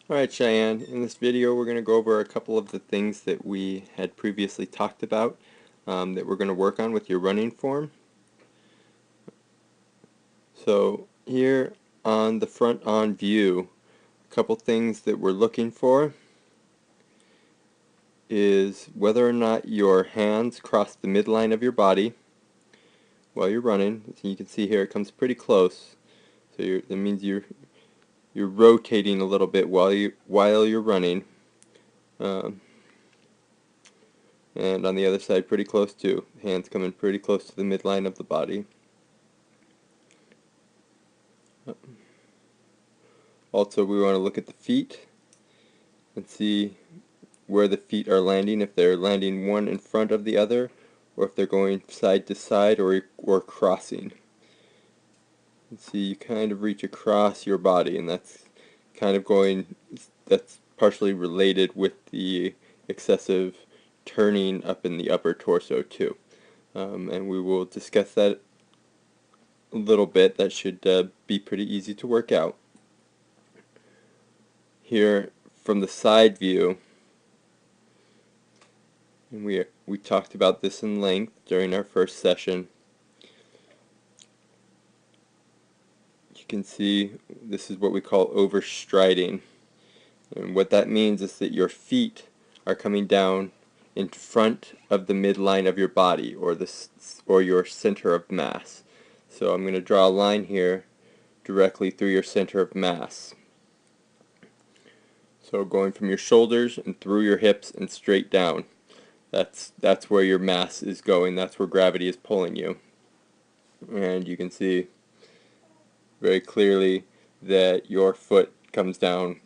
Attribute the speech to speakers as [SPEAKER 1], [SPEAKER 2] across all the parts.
[SPEAKER 1] Alright, Cheyenne, in this video we're going to go over a couple of the things that we had previously talked about that we're going to work on with your running form. So here on the front on view, a couple things that we're looking for is whether or not your hands cross the midline of your body while you're running. As you can see here, it comes pretty close. So that means you're rotating a little bit while you're running. And on the other side pretty close too. Hands coming pretty close to the midline of the body. Also, we want to look at the feet and see where the feet are landing, if they're landing one in front of the other or if they're going side to side or crossing. And see, you kind of reach across your body, and that's partially related with the excessive turning up in the upper torso too. And we will discuss that a little bit. That should be pretty easy to work out. Here from the side view, and we talked about this in length during our first session. You can see this is what we call overstriding, and what that means is that your feet are coming down in front of the midline of your body, or your center of mass. So I'm going to draw a line here directly through your center of mass. So going from your shoulders and through your hips and straight down. That's where your mass is going. That's where gravity is pulling you. And you can see very clearly that your foot comes down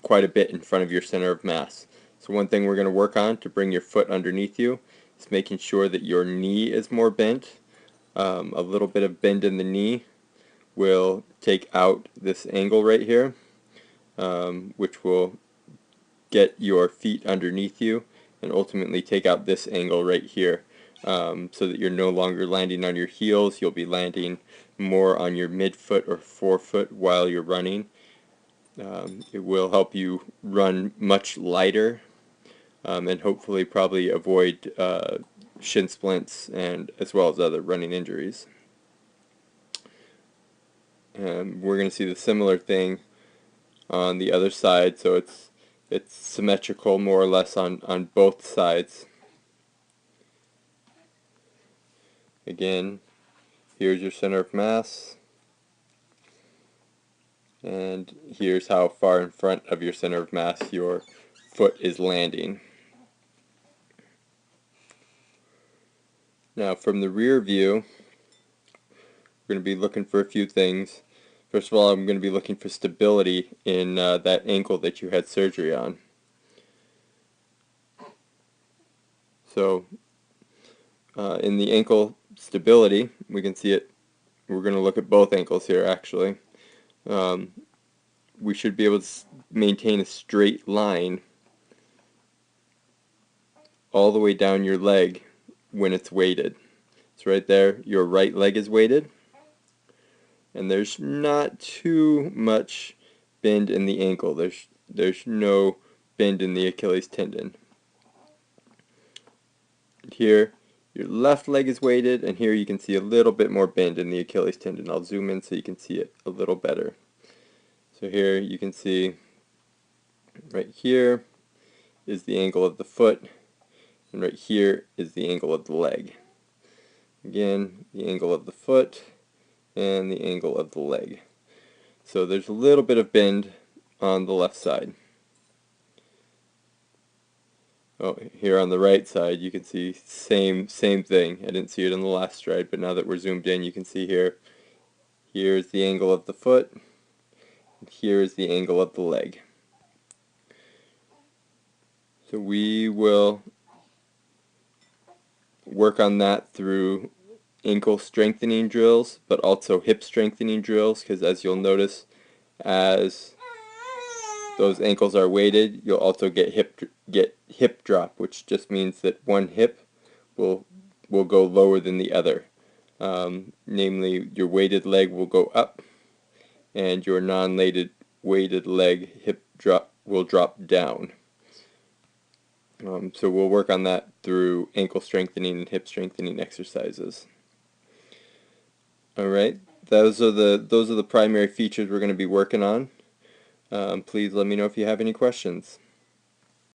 [SPEAKER 1] quite a bit in front of your center of mass. So one thing we're going to work on to bring your foot underneath you is making sure that your knee is more bent. A little bit of bend in the knee will take out this angle right here, which will get your feet underneath you and ultimately take out this angle right here, so that you're no longer landing on your heels. You'll be landing more on your midfoot or forefoot while you're running. It will help you run much lighter, and hopefully probably avoid shin splints and as well as other running injuries. And we're going to see the similar thing on the other side, so it's symmetrical more or less on both sides. Again, here's your center of mass, and here's how far in front of your center of mass your foot is landing. Now from the rear view, we're going to be looking for a few things. First of all, I'm going to be looking for stability in that ankle that you had surgery on. So in the ankle stability, we can see it. We're going to look at both ankles here actually. We should be able to maintain a straight line all the way down your leg when it's weighted. So right there, your right leg is weighted, and there's not too much bend in the ankle. There's no bend in the Achilles tendon. Here, your left leg is weighted, and here you can see a little bit more bend in the Achilles tendon. I'll zoom in so you can see it a little better. So here you can see right here is the angle of the foot, and right here is the angle of the leg. Again, the angle of the foot and the angle of the leg. So there's a little bit of bend on the left side. Oh, here on the right side you can see same thing. I didn't see it in the last stride, but now that we're zoomed in, you can see here's the angle of the foot, and here is the angle of the leg. So we will work on that through ankle strengthening drills, but also hip strengthening drills, because as you'll notice, as those ankles are weighted, you'll also get hip drop, which just means that one hip will go lower than the other. Namely, your weighted leg will go up, and your non-weighted weighted leg hip drop will drop down. So we'll work on that through ankle strengthening and hip strengthening exercises. Alright, those are the primary features we're going to be working on. Please let me know if you have any questions.